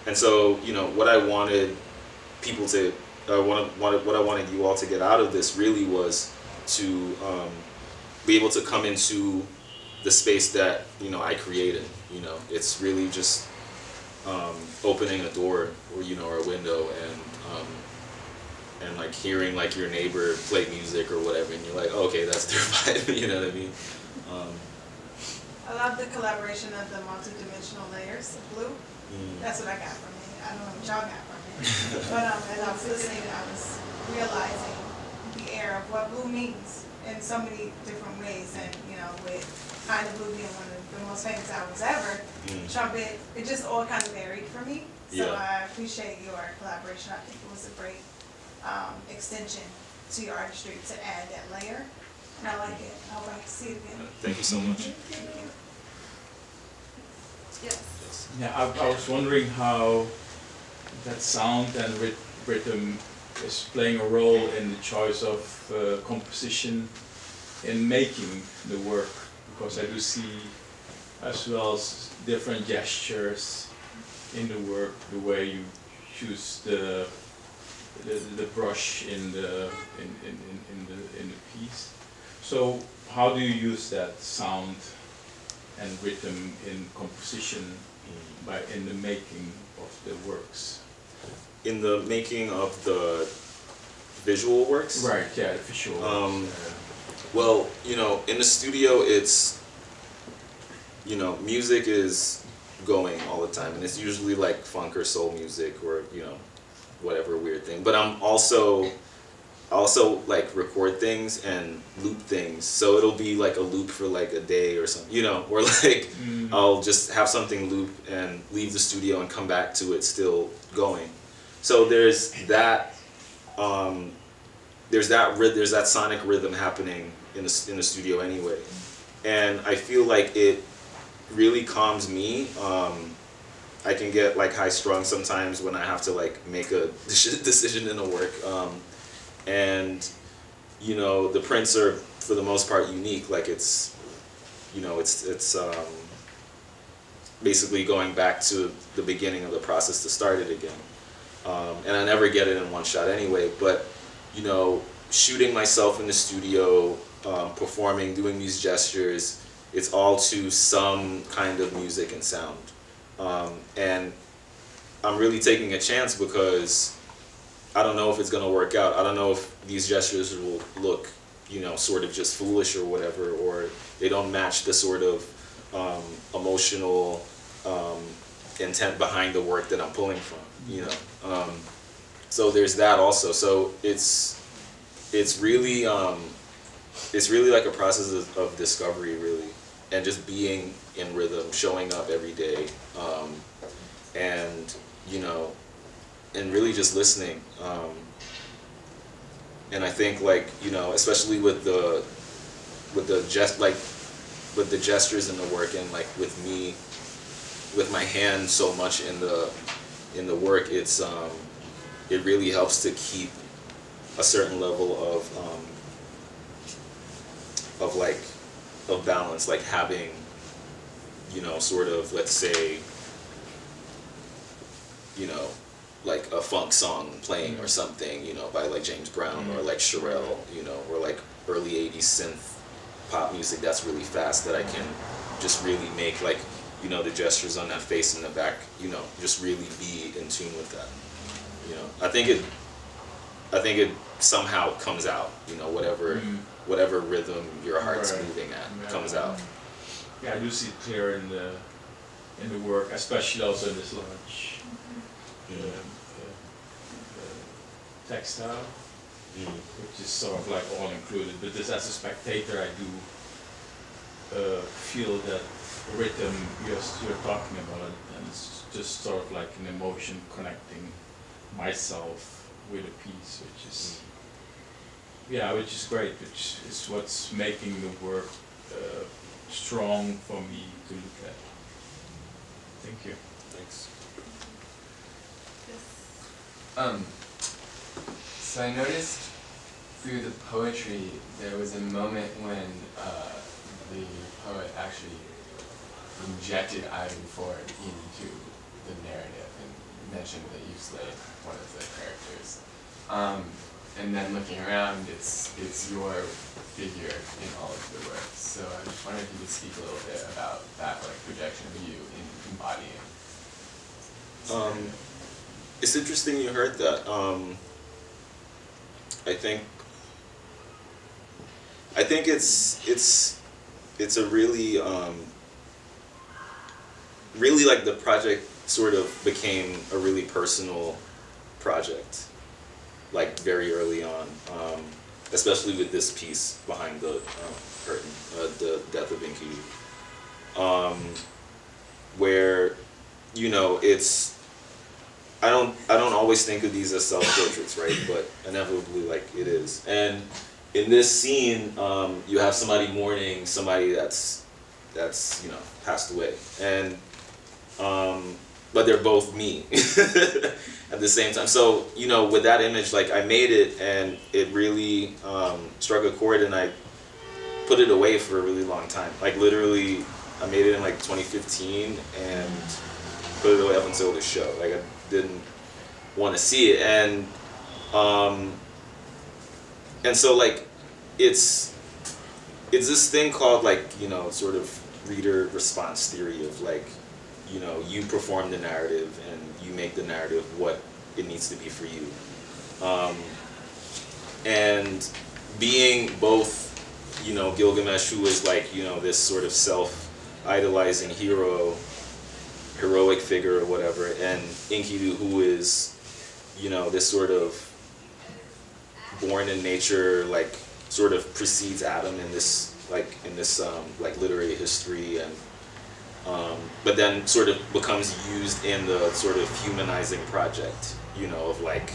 Speaker 7: And so, you know, what I wanted people to, what I wanted you all to get out of this really was to be able to come into the space that, you know, I created. You know, it's really just opening a door or, you know, or a window and like hearing like your neighbor play music or whatever, and you're like, oh, okay, that's their vibe. You know what I mean?
Speaker 8: I love the collaboration of the multi-dimensional layers of blue. That's what I got from it. I don't know what y'all got from it. But as I was listening, I was realizing the air of what blue means in so many different ways. And, you know, with Kind of Blue being one of the most famous albums ever, Trumpet, it just all kind of varied for me. So I appreciate your collaboration. I think it was a great extension to your artistry to add that layer. And I like it. I hope I can see it again.
Speaker 7: Thank you so much.
Speaker 8: Thank you. Yes.
Speaker 9: Yeah, I was wondering how that sound and rhythm is playing a role in the choice of composition in making the work, because I do see as well as different gestures in the work, the way you choose the brush in the piece. So how do you use that sound and rhythm in composition in the making of the works?
Speaker 7: In the making of the visual works?
Speaker 9: Right, yeah, the visual works.
Speaker 7: Well, you know, in the studio it's, you know, music is going all the time, and it's usually like funk or soul music or, you know, whatever weird thing. But I also like record things and loop things, so it'll be like a loop for like a day or something, you know, or like I'll just have something loop and leave the studio and come back to it still going. So there's that sonic rhythm happening in the studio anyway, and I feel like it really calms me. I can get like high strung sometimes when I have to like make a decision in a work. And, you know, the prints are, for the most part, unique. Like it's, you know, it's basically going back to the beginning of the process to start it again. And I never get it in one shot anyway, but, you know, shooting myself in the studio, performing, doing these gestures, it's all to some kind of music and sound. And I'm really taking a chance because I don't know if it's going to work out. I don't know if these gestures will look, you know, sort of just foolish or whatever, or they don't match the sort of emotional intent behind the work that I'm pulling from, you know. So there's that also. So it's really like a process of discovery, really, and just being in rhythm, showing up every day, and, you know, and really just listening. And I think, like, you know, especially with the gestures in the work, and like with me, with my hand so much in the work, it's it really helps to keep a certain level of balance, like having, you know, sort of, let's say, you know, like a funk song playing or something, you know, by like James Brown or like Sherelle, you know, or like early 80s synth pop music that's really fast, that I can just really make, like, you know, the gestures on that face in the back, you know, just really be in tune with that. You know, I think it somehow comes out, you know, whatever rhythm your heart's moving at comes out.
Speaker 9: Yeah, I do see it clear in the work, especially also in this large textile, which is sort of like all included. But just as a spectator, I do feel that rhythm you're talking about it, and it's just sort of like an emotion connecting myself with a piece, which is which is great, which is what's making the work strong for me to look at. Thank you.
Speaker 7: Thanks.
Speaker 10: So I noticed through the poetry there was a moment when the poet actually injected Ivan Forde into the narrative and mentioned that you slayed one of the characters. And then looking around, it's your figure in all of the works. So I just wondered if you could speak a little bit about that, like projection of you in embodying.
Speaker 7: It's interesting you heard that. I think it's a really really like the project sort of became a really personal project, like very early on, especially with this piece behind the curtain, the death of Enkidu, where, you know, it's, I don't always think of these as self-portraits, right? But inevitably, like, it is. And in this scene, you have somebody mourning somebody that's you know, passed away, and but they're both me at the same time. So, you know, with that image, like, I made it, and it really struck a chord, and I put it away for a really long time. Like, literally, I made it in like 2015 and put it away up until the show. Like, I didn't want to see it, and so, like, it's this thing called, like, you know, sort of reader response theory of, like, you know, you perform the narrative and you make the narrative what it needs to be for you. And being both, you know, Gilgamesh, who is, like, you know, this sort of self-idolizing hero, heroic figure or whatever, and Enkidu, who is, you know, this sort of born in nature, like, sort of precedes Adam in this, like, literary history, and but then sort of becomes used in the sort of humanizing project, you know, of, like,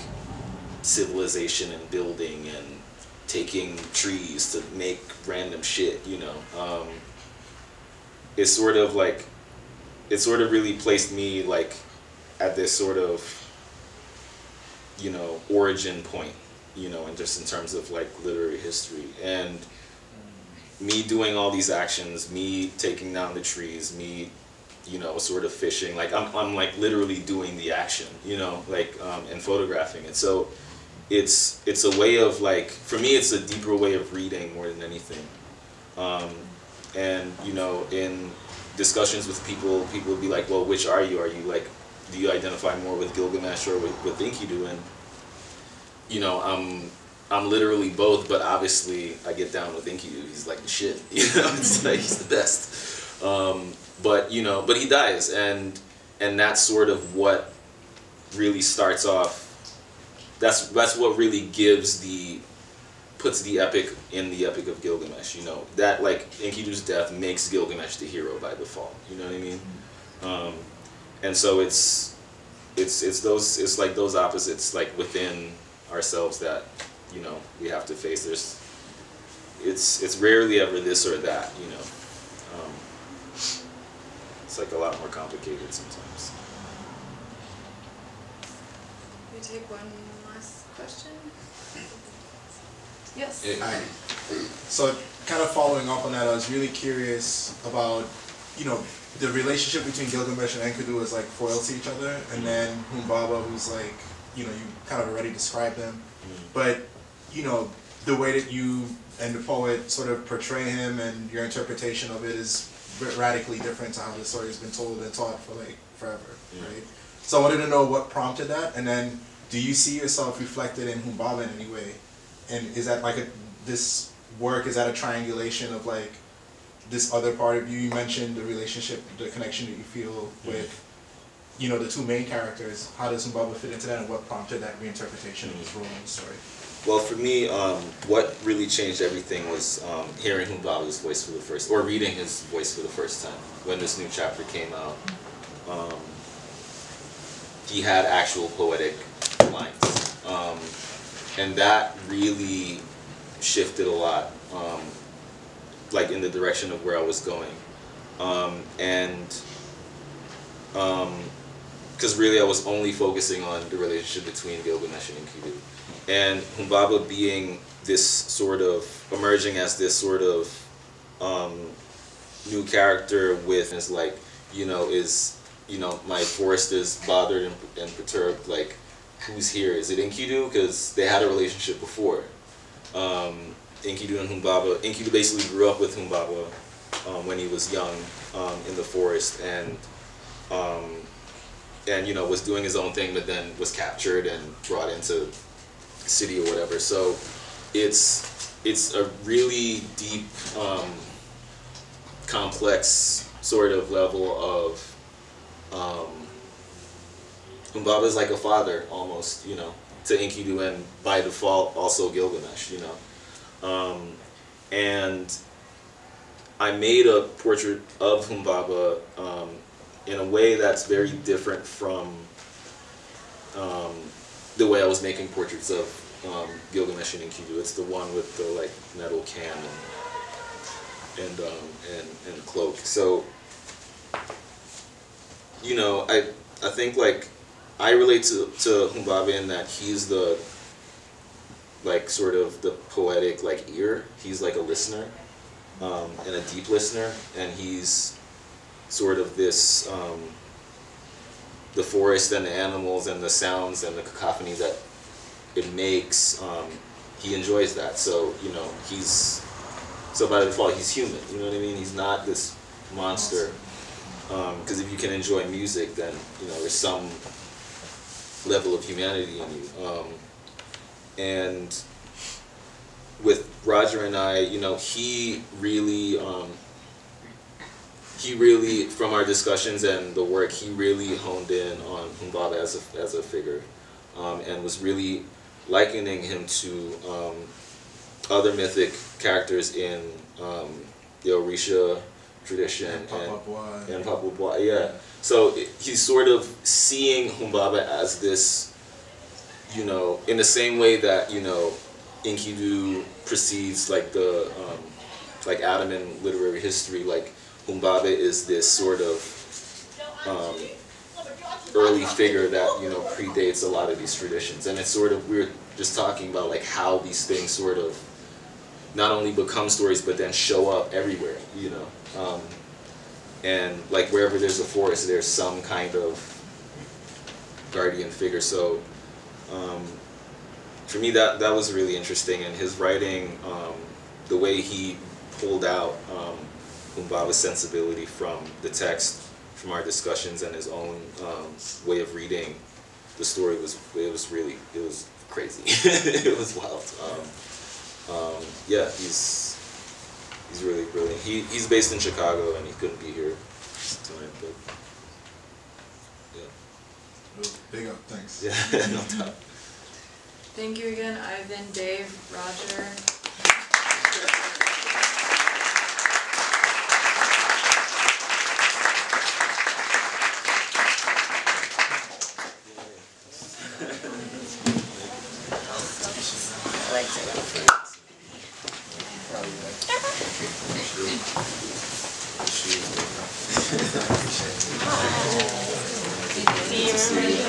Speaker 7: civilization and building and taking trees to make random shit, you know. It's sort of like, it sort of really placed me, like, at this sort of, you know, origin point, you know, and just in terms of, like, literary history. And me doing all these actions, me taking down the trees, me, you know, sort of fishing, like, I'm like literally doing the action, you know, like, and photographing it. So it's a way of, like, for me, it's a deeper way of reading more than anything. And, you know, in discussions with people would be like, well, which are you? Are you, like, do you identify more with Gilgamesh or with Enkidu? And, you know, I'm literally both, but obviously I get down with Enkidu. He's like the shit, you know. It's like, he's the best. But, you know, but he dies, and that's sort of what really starts off. That's what really puts the epic in the Epic of Gilgamesh. You know, that, like, Enkidu's death makes Gilgamesh the hero by default. You know what I mean? And so it's like those opposites, like, within ourselves that, you know, we have to face. It's rarely ever this or that, you know. It's, like, a lot more complicated sometimes.
Speaker 6: Can we take one last question? Yes.
Speaker 11: Hi. So, kind of following up on that, I was really curious about, you know, the relationship between Gilgamesh and Enkidu is like foils to each other, and then Humbaba, who's like, you know, you kind of already described him, but, you know, the way that you and the poet sort of portray him and your interpretation of it is radically different to how the story has been told and taught for, like, forever, right? So I wanted to know what prompted that, and then do you see yourself reflected in Humbaba in any way? And is that like this work, is that a triangulation of, like, this other part of you? You mentioned the relationship, the connection that you feel with, you know, the two main characters. How does Humbaba fit into that, and what prompted that reinterpretation of his role in the story?
Speaker 7: Well, for me, what really changed everything was hearing Humbaba's voice for the first, or reading his voice for the first time. When this new chapter came out, he had actual poetic lines. And that really shifted a lot, like, in the direction of where I was going. because really I was only focusing on the relationship between Gilgamesh and Enkidu. And Humbaba being this sort of, emerging as this sort of new character with, is like, my forest is bothered and perturbed, like, who's here? Is it Enkidu? Because they had a relationship before. Enkidu and Humbaba. Enkidu basically grew up with Humbaba when he was young in the forest, and was doing his own thing, but then was captured and brought into the city or whatever. So it's a really deep, complex sort of level of Humbaba is like a father almost, to Enkidu, and by default also Gilgamesh, and I made a portrait of Humbaba in a way that's very different from the way I was making portraits of Gilgamesh and Enkidu. It's the one with the like metal can and cloak. So I think like I relate to Humbaba in that he's the like sort of the poetic like ear. He's like a listener, and a deep listener, and he's sort of this the forest and the animals and the sounds and the cacophony that it makes. He enjoys that, so so by default he's human. You know what I mean? He's not this monster. Because if you can enjoy music, then there's some level of humanity in you. And with Roger and I, he really, from our discussions and the work, he really honed in on Humbaba as a figure, and was really likening him to other mythic characters in the Orisha tradition and Papua Bois, yeah. So he's sort of seeing Humbaba as this, in the same way that Enkidu precedes like the like Adam in literary history. Like Humbaba is this sort of early figure that predates a lot of these traditions, and it's sort of, we were just talking about like how these things sort of not only become stories but then show up everywhere, and like wherever there's a forest, there's some kind of guardian figure. So for me, that was really interesting, and his writing, the way he pulled out Humbaba's sensibility from the text, from our discussions, and his own way of reading the story was crazy. It was wild. Yeah, he's really brilliant. He's based in Chicago and he couldn't be here tonight, but yeah.
Speaker 11: Big up, thanks.
Speaker 7: Yeah, no doubt.
Speaker 6: Thank you again, Ivan, Dave, Roger.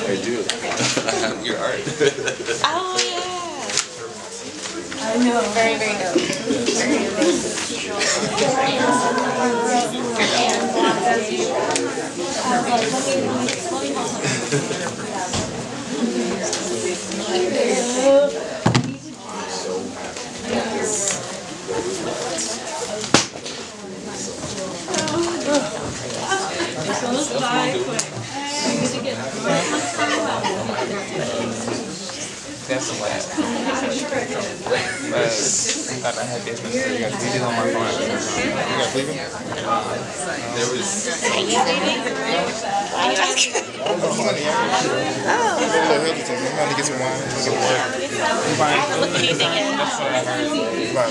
Speaker 12: I do. Your art.
Speaker 1: Oh yeah. I know. Very, very dope.
Speaker 12: That's the last time. I had this one. You got to on my phone. You got to leave it? There was.
Speaker 1: Are you leaving? Why are you asking?
Speaker 12: I'm going to get some wine.
Speaker 1: I haven't looked at anything yet.
Speaker 12: That's what I heard. What?